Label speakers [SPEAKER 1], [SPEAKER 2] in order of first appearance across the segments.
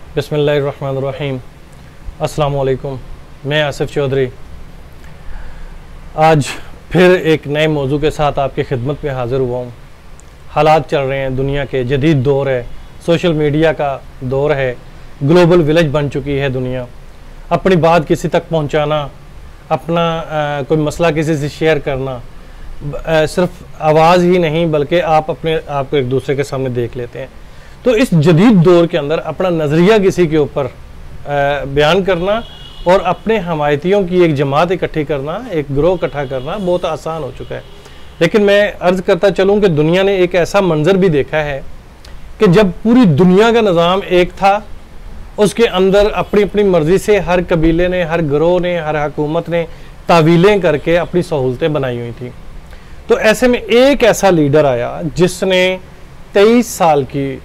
[SPEAKER 1] बिस्मिल्लाहिर्रहमानिर्रहीम। अस्सलाम वालेकुम। मैं आसिफ चौधरी आज फिर एक नए मौजू के साथ आपकी खिदमत में हाज़िर हुआ हूँ। हालात चल रहे हैं, दुनिया के जदीद दौर है, सोशल मीडिया का दौर है, ग्लोबल विलेज बन चुकी है दुनिया। अपनी बात किसी तक पहुँचाना, अपना कोई मसला किसी से शेयर करना, सिर्फ आवाज़ ही नहीं बल्कि आप अपने आप को एक दूसरे के सामने देख लेते हैं। तो इस जदीद दौर के अंदर अपना नज़रिया किसी के ऊपर बयान करना और अपने हमायतियों की एक जमात इकट्ठी करना, एक ग्रोह इकट्ठा करना बहुत आसान हो चुका है। लेकिन मैं अर्ज़ करता चलूँ कि दुनिया ने एक ऐसा मंज़र भी देखा है कि जब पूरी दुनिया का निज़ाम एक था, उसके अंदर अपनी अपनी मर्ज़ी से हर कबीले ने, हर ग्रोह ने, हर हुकूमत ने तावीलें करके अपनी सहूलतें बनाई हुई थी। तो ऐसे में एक ऐसा लीडर आया जिसने 23 साल की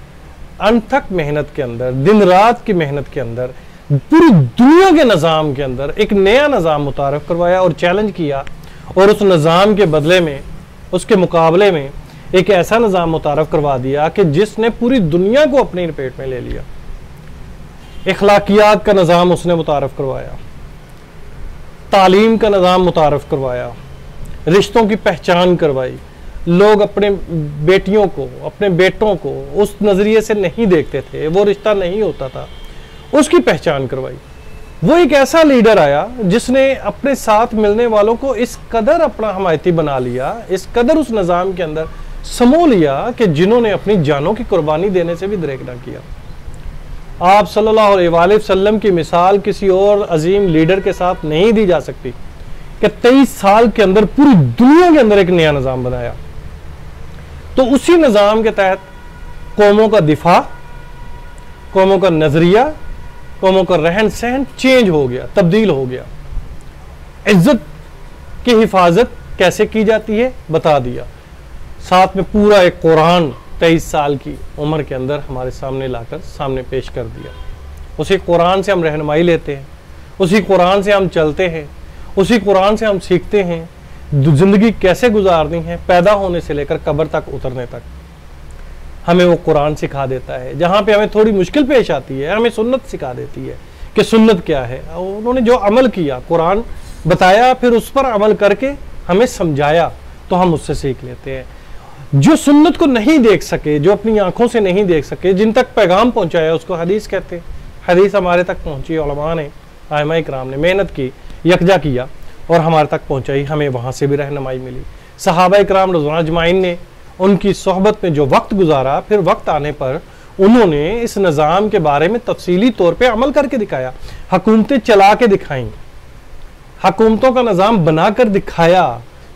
[SPEAKER 1] अनथक मेहनत के अंदर, दिन रात की मेहनत के अंदर, पूरी दुनिया के निज़ाम के अंदर एक नया निज़ाम मुतारफ़ करवाया और चैलेंज किया, और उस निज़ाम के बदले में, उसके मुकाबले में एक ऐसा निज़ाम मुतारफ़ करवा दिया कि जिसने पूरी दुनिया को अपनी लपेट में ले लिया। इखलाकियात का निज़ाम उसने मुतारफ़ करवाया, तालीम का निज़ाम मुतारफ़ करवाया, रिश्तों की पहचान करवाई। लोग अपने बेटियों को, अपने बेटों को उस नज़रिए से नहीं देखते थे, वो रिश्ता नहीं होता था, उसकी पहचान करवाई। वो एक ऐसा लीडर आया जिसने अपने साथ मिलने वालों को इस कदर अपना हमायती बना लिया, इस कदर उस निज़ाम के अंदर समो लिया कि जिन्होंने अपनी जानों की कुर्बानी देने से भी दरेक ना किया। आप सल्लल्लाहु अलैहि वसल्लम की मिसाल किसी और अजीम लीडर के साथ नहीं दी जा सकती कि 23 साल के अंदर पूरी दुनिया के अंदर एक नया निज़ाम बनाया। तो उसी निज़ाम के तहत कौमों का दिफा, कौमों का नज़रिया, कौमों का रहन सहन चेंज हो गया, तब्दील हो गया। इज्जत की हिफाजत कैसे की जाती है बता दिया। साथ में पूरा एक कुरान 23 साल की उम्र के अंदर हमारे सामने लाकर सामने पेश कर दिया। उसी कुरान से हम रहनुमाई लेते हैं, उसी कुरान से हम चलते हैं, उसी कुरान से हम सीखते हैं ज़िंदगी कैसे गुजारनी है, पैदा होने से लेकर कब्र तक उतरने तक हमें वो कुरान सिखा देता है। जहाँ पे हमें थोड़ी मुश्किल पेश आती है, हमें सुन्नत सिखा देती है कि सुन्नत क्या है। उन्होंने जो अमल किया, कुरान बताया, फिर उस पर अमल करके हमें समझाया, तो हम उससे सीख लेते हैं। जो सुन्नत को नहीं देख सके, जो अपनी आंखों से नहीं देख सके, जिन तक पैगाम पहुँचाया, उसको हदीस कहते हैं। हदीस हमारे तक पहुँची, उलमा ने, आइमा इकराम ने मेहनत की, यकजा किया और हमारे तक पहुंचाई, हमें वहां से भी रहनुमाई मिली। सहाबा इकराम रज़ियल्लाहु अजमाइन ने उनकी सोहबत में जो वक्त गुजारा, फिर वक्त आने पर उन्होंने इस निज़ाम के बारे में तफसीली तौर पे अमल करके दिखाया, हुकूमतें चला के दिखाई, हुकूमतों का निज़ाम बनाकर दिखाया।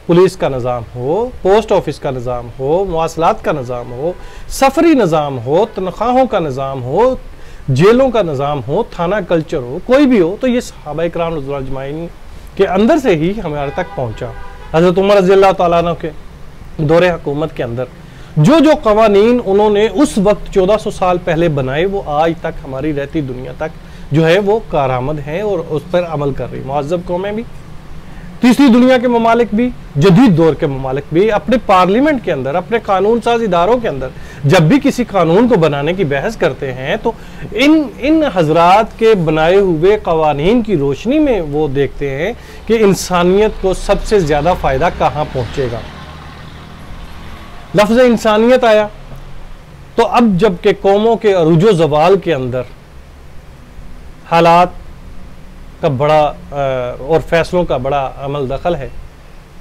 [SPEAKER 1] पुलिस का निज़ाम हो, पोस्ट ऑफिस का निज़ाम हो, मवासलात का निज़ाम हो, सफरी निज़ाम हो, तनख्वाहों का निज़ाम हो, जेलों का निज़ाम हो, थाना कल्चर हो, कोई भी हो, तो ये सहाबा इकराम रज़ियल्लाहु अजमाइन के अंदर से ही हमारे तक पहुंचा। हज़रत उमर रज़ियल्लाहु ताला अन्हु के दौरे हुकूमत के अंदर जो जो कवानीन उन्होंने उस वक्त 1400 साल पहले बनाए, वो आज तक हमारी रहती दुनिया तक जो है वो कारआमद हैं और उस पर अमल कर रही। मुअज़्ज़ब कौमें भी, तीसरी दुनिया के ममालिक भी, जदीद दौर के ममालिक भी अपने पार्लियामेंट के अंदर, अपने कानून साज इदारों के अंदर जब भी किसी कानून को बनाने की बहस करते हैं, तो इन हजरात के बनाए हुए कवानीन की रोशनी में वो देखते हैं कि इंसानियत को सबसे ज़्यादा फ़ायदा कहाँ पहुँचेगा। लफ्ज़ इंसानियत आया तो अब जब के कौमों के अरूजो ज़वाल के अंदर हालात का बड़ा और फैसलों का बड़ा अमल दखल है,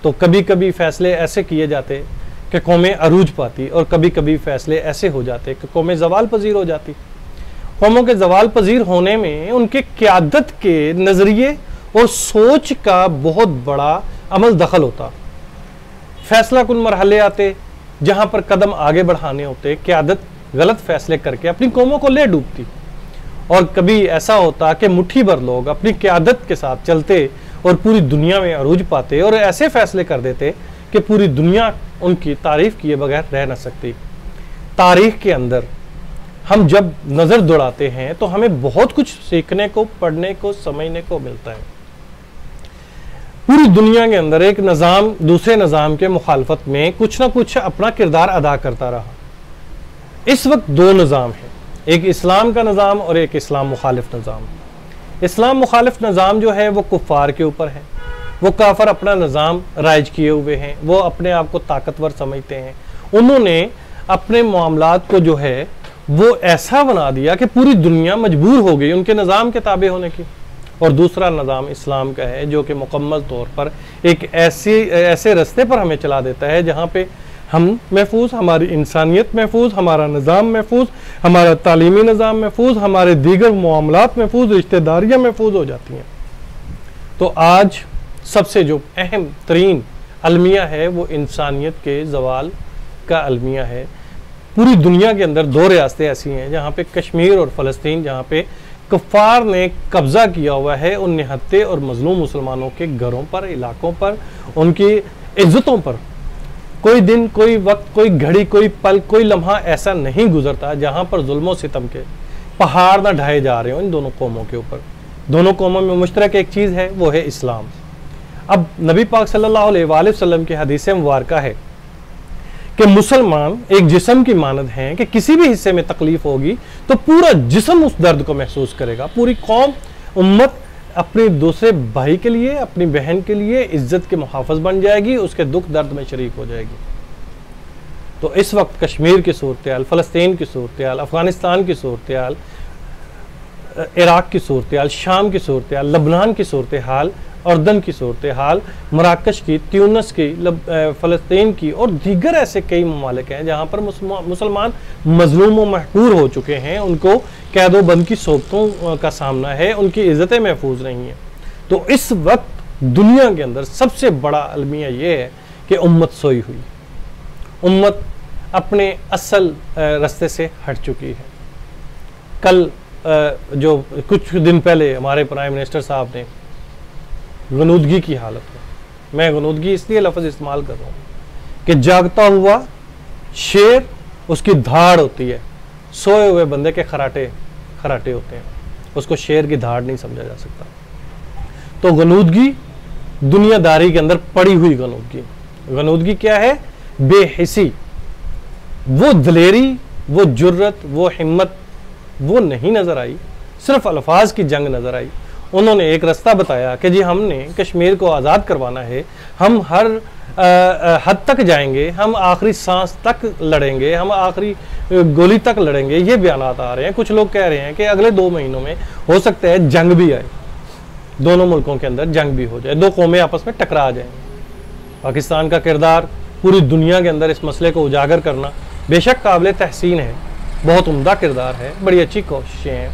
[SPEAKER 1] तो कभी कभी फ़ैसले ऐसे किए जाते कि कौमें अरूज पाती, और कभी कभी फ़ैसले ऐसे हो जाते कि कौमें ज़वाल पजीर हो जाती। कौमों के ज़वाल पजीर होने में उनके क़यादत के नज़रिए और सोच का बहुत बड़ा अमल दखल होता। फ़ैसला कुन मरहले आते जहाँ पर कदम आगे बढ़ाने होते, क़यादत गलत फ़ैसले करके अपनी कौमों को ले डूबती, और कभी ऐसा होता कि मुट्ठी भर लोग अपनी क़यादत के साथ चलते और पूरी दुनिया में अरूज पाते और ऐसे फैसले कर देते कि पूरी दुनिया उनकी तारीफ़ किए बगैर रह न सकती। तारीख़ के अंदर हम जब नज़र दौड़ाते हैं तो हमें बहुत कुछ सीखने को, पढ़ने को, समझने को मिलता है। पूरी दुनिया के अंदर एक निज़ाम दूसरे निज़ाम के मुखालफत में कुछ ना कुछ अपना किरदार अदा करता रहा। इस वक्त दो निज़ाम हैं, एक इस्लाम का निज़ाम और एक इस्लाम मुखालिफ निज़ाम। इस्लाम मुखालिफ निज़ाम जो है वो कुफ़ार के ऊपर है, वो काफर अपना निज़ाम राइज किए हुए हैं, वो अपने आप को ताकतवर समझते हैं, उन्होंने अपने मामलात को जो है वो ऐसा बना दिया कि पूरी दुनिया मजबूर हो गई उनके निज़ाम के ताबे होने की। और दूसरा निज़ाम इस्लाम का है जो कि मुकम्मल तौर पर एक ऐसे रास्ते पर हमें चला देता है जहाँ पे हम महफूज, हमारी इंसानियत महफूज, हमारा निज़ाम महफूज, हमारा तालीमी निज़ाम महफूज, हमारे दीगर मामलात महफूज, रिश्तेदारियाँ महफूज हो जाती हैं। तो आज सबसे जो अहम तरीन अलमिया है वो इंसानियत के ज़वाल का अलमिया है। पूरी दुनिया के अंदर दो रियासतें ऐसी हैं जहाँ पे कश्मीर और फ़लस्तीन, जहाँ पे कुफ़ार ने कब्ज़ा किया हुआ है उन निहत्ते और मजलूम मुसलमानों के घरों पर, इलाकों पर, उनकी इज्जतों पर। कोई दिन, कोई वक्त, कोई घड़ी, कोई पल, कोई लम्हा ऐसा नहीं गुजरता जहाँ पर जुल्म और सितम के पहाड़ ना ढाए जा रहे हो इन दोनों कौमों के ऊपर। दोनों कौमों में मुश्तरक एक चीज़ है, वो है इस्लाम। अब नबी पाक सल्लल्लाहु अलैहि वसल्लम की हदीस मुबारका है कि मुसलमान एक जिस्म की मानद हैं कि किसी भी हिस्से में तकलीफ होगी तो पूरा जिस्म उस दर्द को महसूस करेगा। पूरी कौम, उम्मत अपने दूसरे भाई के लिए, अपनी बहन के लिए इज्जत के मुहाफ़िज़ बन जाएगी, उसके दुख दर्द में शरीक हो जाएगी। तो इस वक्त कश्मीर की सूरत हाल, फ़लस्तीन की सूरत हाल, अफ़गानिस्तान की सूरत हाल, इराक़ की सूरत हाल, शाम की सूरत हाल, लबनान की सूरत हाल, उर्दन की सूरत हाल, मराकश की, ट्यूनिस की, फ़लस्तीन की और दीगर ऐसे कई ममालिक हैं जहाँ पर मुसलमान मजलूम व महकूर हो चुके हैं, उनको कैदो बंद की सोबतों का सामना है, उनकी इज़्ज़तें महफूज नहीं हैं। तो इस वक्त दुनिया के अंदर सबसे बड़ा अलमिया ये है कि उम्मत सोई हुई, उम्मत अपने असल रास्ते से हट चुकी है। कल जो कुछ दिन पहले हमारे प्राइम मिनिस्टर साहब ने गनूदगी की हालत में, मैं गनूदगी इसलिए लफ्ज़ इस्तेमाल कर रहा हूँ कि जागता हुआ शेर उसकी धाड़ होती है, सोए हुए बंदे के खराटे खराटे होते हैं, उसको शेर की धाड़ नहीं समझा जा सकता। तो गनूदगी दुनियादारी के अंदर पड़ी हुई गनूदगी। गनूदगी क्या है? बेहिसी। वो दलेरी, वो जुर्रत, वो हिम्मत वो नहीं नज़र आई, सिर्फ अल्फाज की जंग नज़र आई। उन्होंने एक रास्ता बताया कि जी हमने कश्मीर को आज़ाद करवाना है, हम हर हद तक जाएंगे, हम आखिरी सांस तक लड़ेंगे, हम आखिरी गोली तक लड़ेंगे। ये बयानात आ रहे हैं। कुछ लोग कह रहे हैं कि अगले 2 महीनों में हो सकता है जंग भी आए, दोनों मुल्कों के अंदर जंग भी हो जाए, 2 कौमें आपस में टकरा जाएं। पाकिस्तान का किरदार पूरी दुनिया के अंदर इस मसले को उजागर करना बेशक काबिल तहसीन है, बहुत उम्दा किरदार है, बड़ी अच्छी कोशिशें हैं,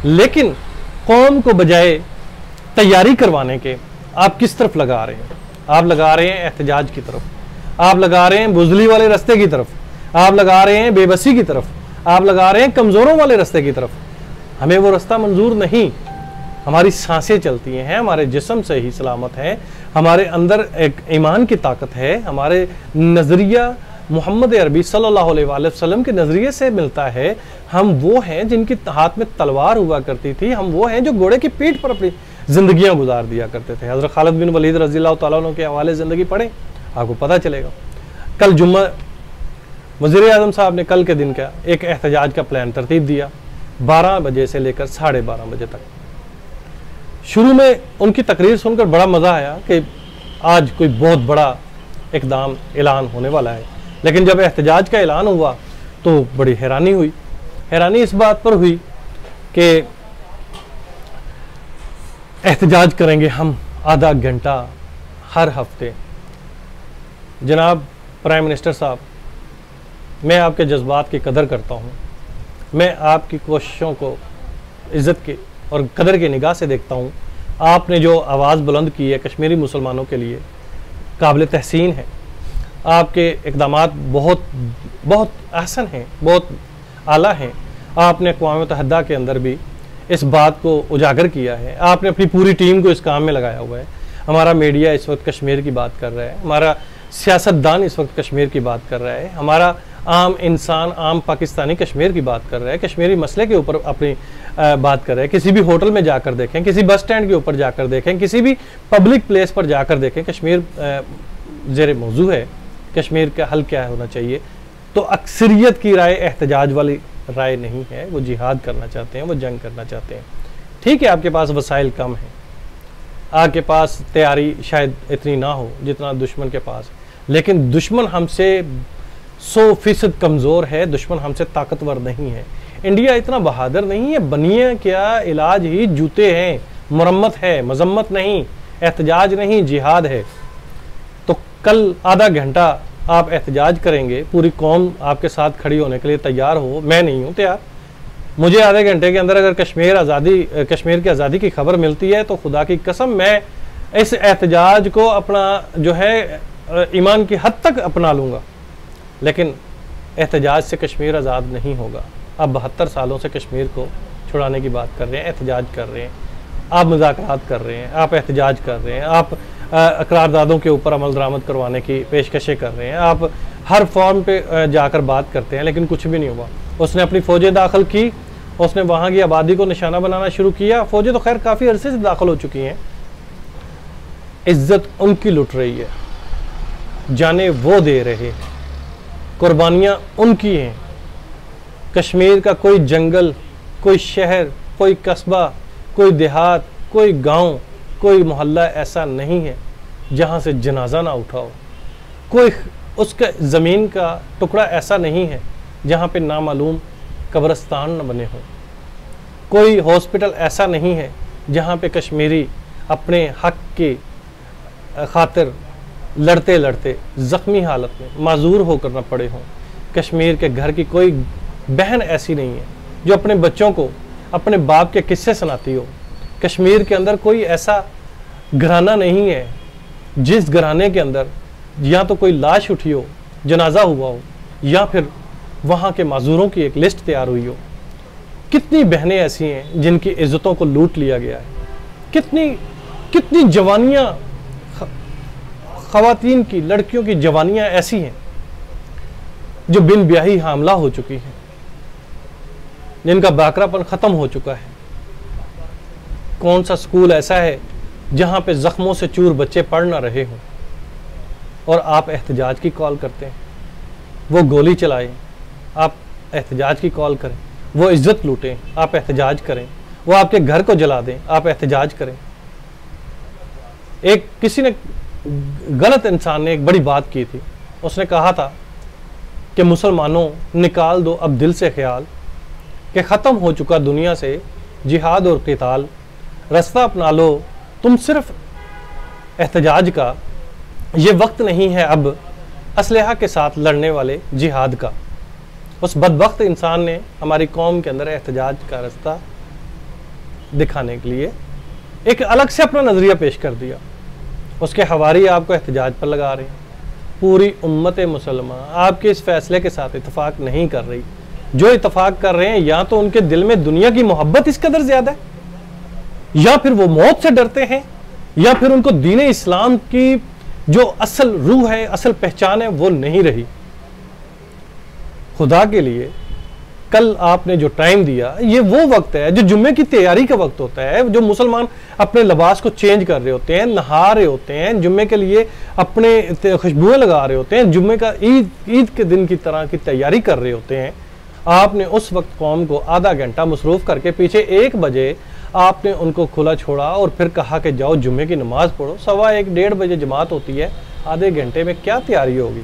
[SPEAKER 1] लेकिन कौम को बजाय तैयारी करवाने के आप किस तरफ लगा रहे हैं? आप लगा रहे हैं एहतजाज की तरफ, आप लगा रहे हैं बुजली वाले रास्ते की तरफ, आप लगा रहे हैं बेबसी की तरफ, आप लगा रहे हैं कमज़ोरों वाले रास्ते की तरफ। हमें वो रास्ता मंजूर नहीं। हमारी सांसें चलती हैं, हमारे जिस्म से ही सलामत हैं, हमारे अंदर एक ईमान की ताकत है, हमारे नज़रिया मोहम्मद अरबी सल्लल्लाहु अलैहि वसल्लम के नज़रिए से मिलता है। हम वो हैं जिनकी हाथ में तलवार हुआ करती थी, हम वो हैं जो घोड़े की पीठ पर अपनी ज़िंदगियां गुजार दिया करते थे। हज़रत खालिद बिन वलीद रज़ियल्लाहु तआला अन्हु के हवाले ज़िंदगी पढ़ें, आपको पता चलेगा। कल जुम्मा वज़ीर आज़म साहब ने कल के दिन का एक एहतजाज का प्लान तरतीब दिया, 12 बजे से लेकर 12:30 बजे तक। शुरू में उनकी तकरीर सुनकर बड़ा मज़ा आया कि आज कोई बहुत बड़ा इक़दाम ऐलान होने वाला है, लेकिन जब एहतजाज का ऐलान हुआ तो बड़ी हैरानी हुई। हैरानी इस बात पर हुई कि एहतजाज करेंगे हम आधा घंटा हर हफ्ते। जनाब प्राइम मिनिस्टर साहब, मैं आपके जज्बात की कदर करता हूँ, मैं आपकी कोशिशों को इज़्ज़त की और कदर की निगाह से देखता हूँ। आपने जो आवाज़ बुलंद की है कश्मीरी मुसलमानों के लिए काबिल तहसीन है। आपके इक़दामात बहुत बहुत अहसन हैं, बहुत आला हैं। आपने अक़वाम मुत्तहिदा के अंदर भी इस बात को उजागर किया है, आपने अपनी पूरी टीम को इस काम में लगाया हुआ है। हमारा मीडिया इस वक्त कश्मीर की बात कर रहा है, हमारा सियासतदान इस वक्त कश्मीर की बात कर रहा है, हमारा आम इंसान, आम पाकिस्तानी कश्मीर की बात कर रहा है, कश्मीरी मसले के ऊपर अपनी बात कर रहा है। किसी भी होटल में जाकर देखें, किसी बस स्टैंड के ऊपर जाकर देखें, किसी भी पब्लिक प्लेस पर जाकर देखें, कश्मीर ज़ेर मौजू है। कश्मीर का हल क्या होना चाहिए? तो अक्सरियत की राय एहतजाज वाली राय नहीं है। वो जिहाद करना चाहते हैं, वो जंग करना चाहते हैं। ठीक है, आपके पास वसाइल कम है, आपके पास तैयारी शायद इतनी ना हो जितना दुश्मन के पास, लेकिन दुश्मन हमसे 100% कमज़ोर है, दुश्मन हमसे ताकतवर नहीं है। इंडिया इतना बहादुर नहीं है। बनिए क्या, इलाज ही जूते हैं, मुरम्मत है, मजम्मत नहीं, एहतजाज नहीं, जिहाद है। तो कल आधा घंटा आप एहतजाज करेंगे, पूरी कौम आपके साथ खड़ी होने के लिए तैयार हो, मैं नहीं हूँ तैयार। मुझे आधे घंटे के अंदर अगर कश्मीर की आज़ादी की खबर मिलती है तो खुदा की कसम मैं इस एहतजाज को अपना जो है ईमान की हद तक अपना लूँगा, लेकिन एहतजाज से कश्मीर आज़ाद नहीं होगा। आप 72 सालों से कश्मीर को छुड़ाने की बात कर रहे हैं, एहतजाज कर रहे हैं, आप मुज़ाकरात कर रहे हैं, आप एहतजाज कर रहे हैं, आप करारदादों के ऊपर अमल दरामद करवाने की पेशकशें कर रहे हैं, आप हर फॉर्म पे जाकर बात करते हैं, लेकिन कुछ भी नहीं हुआ। उसने अपनी फ़ौजें दाखिल की, उसने वहाँ की आबादी को निशाना बनाना शुरू किया। फ़ौजें तो खैर काफ़ी अरसे से दाखिल हो चुकी हैं। इज्जत उनकी लुट रही है, जाने वो दे रहे हैं, कुर्बानियाँ उनकी हैं। कश्मीर का कोई जंगल, कोई शहर, कोई कस्बा, कोई देहात, कोई गांव, कोई मोहल्ला ऐसा नहीं है जहां से जनाजा ना उठा हो। कोई उसका ज़मीन का टुकड़ा ऐसा नहीं है जहां पे नामालूम कब्रिस्तान न बने हों। कोई हॉस्पिटल ऐसा नहीं है जहां पे कश्मीरी अपने हक की खातिर लड़ते लड़ते ज़ख्मी हालत में माजूर होकर न पड़े हों। कश्मीर के घर की कोई बहन ऐसी नहीं है जो अपने बच्चों को अपने बाप के किस्से सुनाती हो। कश्मीर के अंदर कोई ऐसा घराना नहीं है जिस घराने के अंदर या तो कोई लाश उठी हो, जनाजा हुआ हो, या फिर वहाँ के माजूरों की एक लिस्ट तैयार हुई हो। कितनी बहनें ऐसी हैं जिनकी इज्जतों को लूट लिया गया है। कितनी जवानियाँ, ख़वातीन की, लड़कियों की जवानियाँ ऐसी हैं जो बिन ब्याही हामला हो चुकी हैं, जिनका बाकरापन ख़त्म हो चुका है। कौन सा स्कूल ऐसा है जहाँ पे ज़ख्मों से चूर बच्चे पढ़ ना रहे हों और आप एहतजाज की कॉल करते हैं। वो गोली चलाएं, आप एहतजाज की कॉल करें। वो इज्जत लूटें, आप एहतजाज करें। वो आपके घर को जला दें, आप एहतजाज करें। एक किसी ने, गलत इंसान ने एक बड़ी बात की थी। उसने कहा था कि मुसलमानों, निकाल दो अब दिल से ख्याल कि ख़त्म हो चुका दुनिया से जिहाद और क़िताल। रास्ता अपना लो तुम सिर्फ एहतजाज का, ये वक्त नहीं है अब असलहा के साथ लड़ने वाले जिहाद का। उस बदबख्त इंसान ने हमारी कौम के अंदर एहतजाज का रास्ता दिखाने के लिए एक अलग से अपना नज़रिया पेश कर दिया। उसके हवारी आपको एहतजाज पर लगा रहे हैं। पूरी उम्मत मुसलमान आपके इस फैसले के साथ इत्तफाक नहीं कर रही। जो इत्तफाक कर रहे हैं या तो उनके दिल में दुनिया की मोहब्बत इस कदर ज़्यादा है, या फिर वो मौत से डरते हैं, या फिर उनको दीन इस्लाम की जो असल रूह है, असल पहचान है, वो नहीं रही। खुदा के लिए कल आपने जो टाइम दिया, ये वो वक्त है जो जुम्मे की तैयारी का वक्त होता है, जो मुसलमान अपने लिबास को चेंज कर रहे होते हैं, नहा रहे होते हैं, जुम्मे के लिए अपने खुशबुएं लगा रहे होते हैं, जुम्मे का ईद के दिन की तरह की तैयारी कर रहे होते हैं। आपने उस वक्त कौम को आधा घंटा मसरूफ़ करके पीछे 1 बजे आपने उनको खुला छोड़ा और फिर कहा कि जाओ जुम्मे की नमाज़ पढ़ो। 1:15 1:30 बजे जमात होती है, आधे घंटे में क्या तैयारी होगी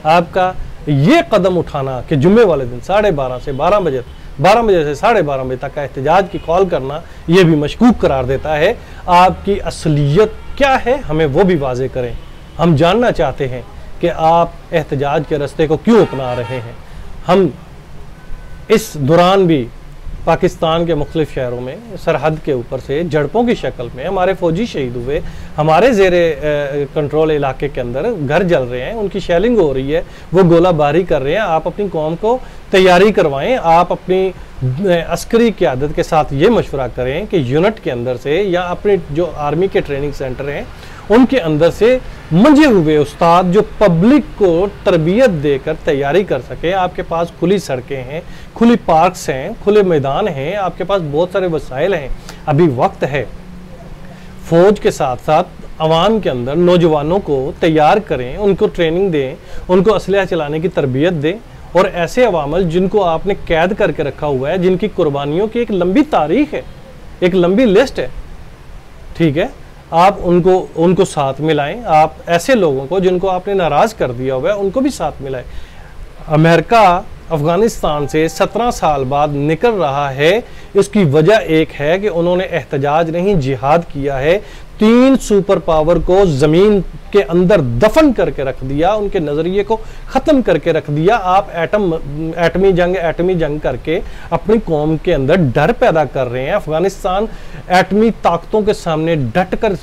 [SPEAKER 1] आपका? ये कदम उठाना कि जुम्मे वाले दिन 12:30 से 12 बजे, 12 बजे से 12:30 बजे तक का एहतजाज की कॉल करना, ये भी मशकूक करार देता है। आपकी असलियत क्या है, हमें वो भी वाज़े करें। हम जानना चाहते हैं कि आप एहतजाज के रास्ते को क्यों अपना रहे हैं। हम इस दौरान भी पाकिस्तान के मुख्तलिफ शहरों में सरहद के ऊपर से झड़पों की शक्ल में हमारे फौजी शहीद हुए, हमारे ज़ेरे कंट्रोल इलाके के अंदर घर जल रहे हैं, उनकी शेलिंग हो रही है, वो गोलाबारी कर रहे हैं। आप अपनी कौम को तैयारी करवाएं। आप अपनी अस्करी क़यादत के साथ ये मशवरा करें कि यूनिट के अंदर से या अपने जो आर्मी के ट्रेनिंग सेंटर हैं उनके अंदर से मंजे हुए उस्ताद जो पब्लिक को तरबियत देकर तैयारी कर सके। आपके पास खुली सड़कें हैं, खुली पार्क्स हैं, खुले मैदान हैं, आपके पास बहुत सारे वसाइल हैं। अभी वक्त है। फौज के साथ साथ अवाम के अंदर नौजवानों को तैयार करें, उनको ट्रेनिंग दें, उनको असलहा चलाने की तरबियत दें, और ऐसे अवामल जिनको आपने कैद करके रखा हुआ है, जिनकी कुर्बानियों की एक लंबी तारीख है, एक लंबी लिस्ट है, ठीक है, आप उनको साथ मिलाएं। आप ऐसे लोगों को जिनको आपने नाराज कर दिया हुआ है उनको भी साथ मिलाएं। अमेरिका अफगानिस्तान से 17 साल बाद निकल रहा है, इसकी वजह एक है कि उन्होंने एहतजाज नहीं जिहाद किया है। 3 सुपर पावर को जमीन के अंदर दफन करके रख दिया, उनके नजरिए को खत्म करके रख दिया। आप एटमी जंग करके अपनी कौम के अंदर डर पैदा कर रहे हैं। अफगानिस्तान एटमी ताकतों के सामने डट कर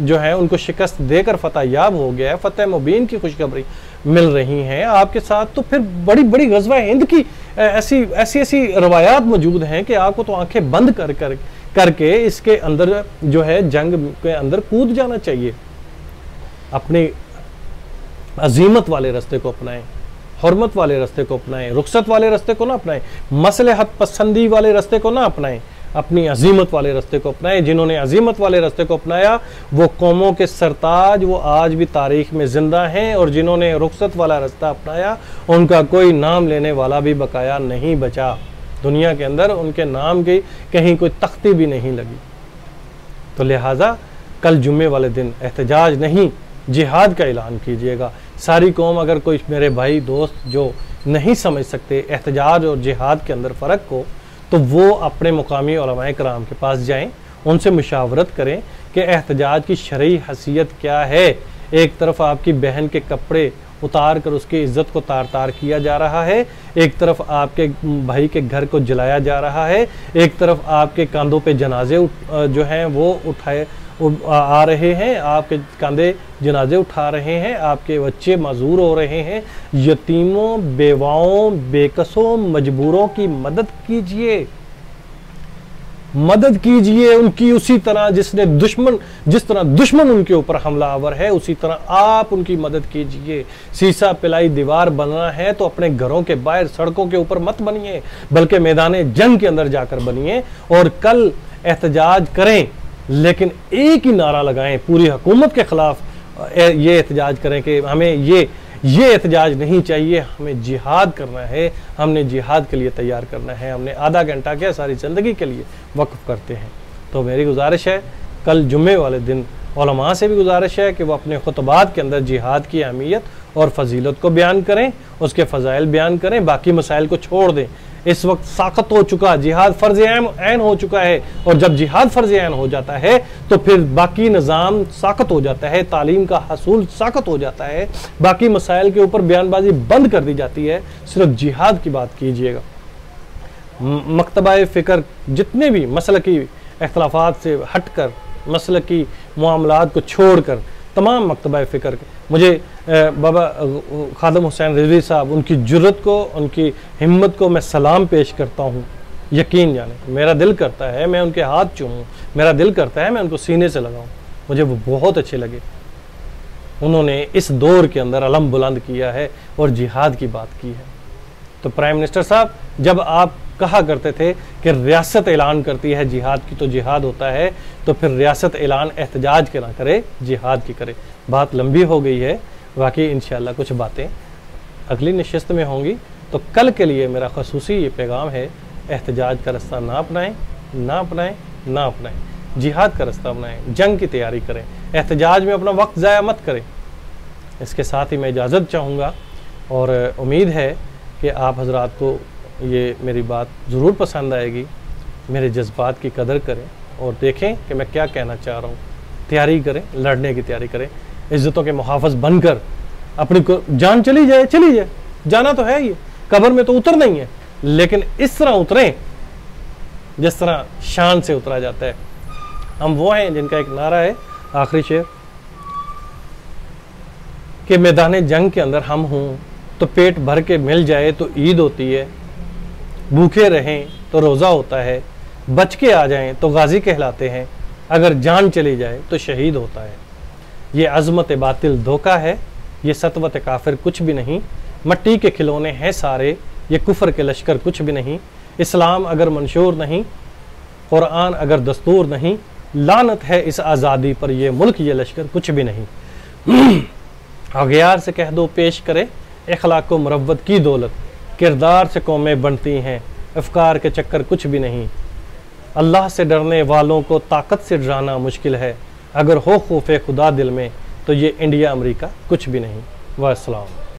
[SPEAKER 1] जो है उनको शिकस्त देकर फतह याब हो गया है। फतेह मुबीन की खुशखबरी मिल रही हैं आपके साथ। तो फिर बड़ी बड़ी गज़वा हिंद की ऐसी रवायात मौजूद हैं कि आपको तो आंखें बंद करके इसके अंदर जो है जंग के अंदर कूद जाना चाहिए। अपने अजीमत वाले रास्ते को अपनाएं, हुर्मत वाले रास्ते को अपनाएं, रुखसत वाले रास्ते को ना अपनाएं, मसलहत पसंदी वाले रास्ते को ना अपनाएं, अपनी अजीमत वाले रास्ते को अपनाएं। जिन्होंने अजीमत वाले रास्ते को अपनाया वो कौमों के सरताज, वो आज भी तारीख में जिंदा हैं। और जिन्होंने रुखसत वाला रास्ता अपनाया उनका कोई नाम लेने वाला भी बकाया नहीं बचा। दुनिया के अंदर उनके नाम की कहीं कोई तख्ती भी नहीं लगी। तो लिहाजा कल जुम्मे वाले दिन एहतजाज नहीं जिहाद का ऐलान कीजिएगा। सारी कौम, अगर कोई मेरे भाई दोस्त जो नहीं समझ सकते एहतजाज और जिहाद के अंदर फ़र्क को, तो वो अपने मुकामी उलमाए कराम के पास जाएं, उनसे मुशावरत करें कि एहतजाज की शरई हैसियत क्या है। एक तरफ आपकी बहन के कपड़े उतार कर उसकी इज्जत को तार तार किया जा रहा है, एक तरफ आपके भाई के घर को जलाया जा रहा है, एक तरफ आपके कंधों पे जनाजे जो हैं वो उठाए आ रहे हैं, आपके कंधे जनाजे उठा रहे हैं, आपके बच्चे माजूर हो रहे हैं। यतीमों, बेवाओं, बेकसों, मजबूरों की मदद कीजिए, मदद कीजिए उनकी उसी तरह जिस तरह दुश्मन उनके ऊपर हमलावर है उसी तरह आप उनकी मदद कीजिए। सीसा पिलाई दीवार बनना है तो अपने घरों के बाहर सड़कों के ऊपर मत बनिए, बल्कि मैदान जंग के अंदर जाकर बनिए। और कल एहतजाज करें लेकिन एक ही नारा लगाएं, पूरी हुकूमत के खिलाफ ये एहतजाज करें कि हमें ये एहतजाज नहीं चाहिए, हमें जिहाद करना है, हमने जिहाद के लिए तैयार करना है, हमने आधा घंटा क्या सारी ज़िंदगी के लिए वक्फ करते हैं। तो मेरी गुजारिश है, कल जुम्मे वाले दिन उलमा से भी गुजारिश है कि वो अपने खुतबात के अंदर जिहाद की अहमियत और फजीलत को बयान करें, उसके फ़ज़ाइल बयान करें, बाकी मसाइल को छोड़ दें। इस वक्त साक़त हो चुका, जिहाद फ़र्ज़ ऐन हो चुका है, और जब जिहाद फ़र्ज़ ऐन हो जाता है तो फिर बाकी निज़ाम साक़त हो जाता है, तालीम का हसूल साक़त हो जाता है, बाकी मसाइल के ऊपर बयानबाजी बंद कर दी जाती है। सिर्फ जिहाद की बात कीजिएगा। मकतबा फ़िक्र जितने भी मसलकी इख्तलाफात से हट कर, मसलकी मामलात को छोड़ कर, तमाम मकतबा फ़िक्र मुझे बाबा खादम हुसैन रिजवी साहब, उनकी जुर्रत को, उनकी हिम्मत को मैं सलाम पेश करता हूँ। यकीन जाने मेरा दिल करता है मैं उनके हाथ चूमूँ, मेरा दिल करता है मैं उनको सीने से लगाऊँ। मुझे वो बहुत अच्छे लगे। उन्होंने इस दौर के अंदर अलम बुलंद किया है और जिहाद की बात की है। तो प्राइम मिनिस्टर साहब, जब आप कहा करते थे कि रियासत ऐलान करती है जिहाद की तो जिहाद होता है, तो फिर रियासत ऐलान एहतजाज के ना करे, जिहाद की करे। बात लंबी हो गई है, बाकी इंशाअल्लाह कुछ बातें अगली नशिस्त में होंगी। तो कल के लिए मेरा खसूसी ये पैगाम है, एहतजाज का रास्ता ना अपनाएं, ना अपनाएं, ना अपनाएं, जिहाद का रास्ता अपनाएं, जंग की तैयारी करें, एहतजाज में अपना वक्त ज़ाया मत करें। इसके साथ ही मैं इजाज़त चाहूँगा और उम्मीद है कि आप हजरात को ये मेरी बात ज़रूर पसंद आएगी। मेरे जज्बात की कदर करें और देखें कि मैं क्या कहना चाह रहा हूँ। तैयारी करें, लड़ने की तैयारी करें, इज़्ज़तों के मुहाफ़िज़ बनकर। अपनी को जान चली जाए, जाना तो है, ये कब्र में तो उतर नहीं है, लेकिन इस तरह उतरें जिस तरह शान से उतरा जाता है। हम वो हैं जिनका एक नारा है, आखिरी शेर, कि मैदान जंग के अंदर हम हों तो पेट भर के मिल जाए तो ईद होती है, भूखे रहें तो रोज़ा होता है, बच के आ जाएं तो गाजी कहलाते हैं, अगर जान चली जाए तो शहीद होता है। ये अज़मत बातिल धोखा है, ये सतवत काफिर कुछ भी नहीं, मट्टी के खिलौने हैं सारे, ये कुफ्र के लश्कर कुछ भी नहीं। इस्लाम अगर मंशूर नहीं, कुरान अगर दस्तूर नहीं, लानत है इस आज़ादी पर, ये मुल्क ये लश्कर कुछ भी नहीं। अगियार से कह दो पेश करे इखलाक को मुरव्वत की दौलत, किरदार से कौमें बनती हैं, अफकार के चक्कर कुछ भी नहीं। अल्लाह से डरने वालों को ताकत से डराना मुश्किल है, अगर हो खौफ खुदा दिल में तो ये इंडिया अमेरिका कुछ भी नहीं। वास्सलाम।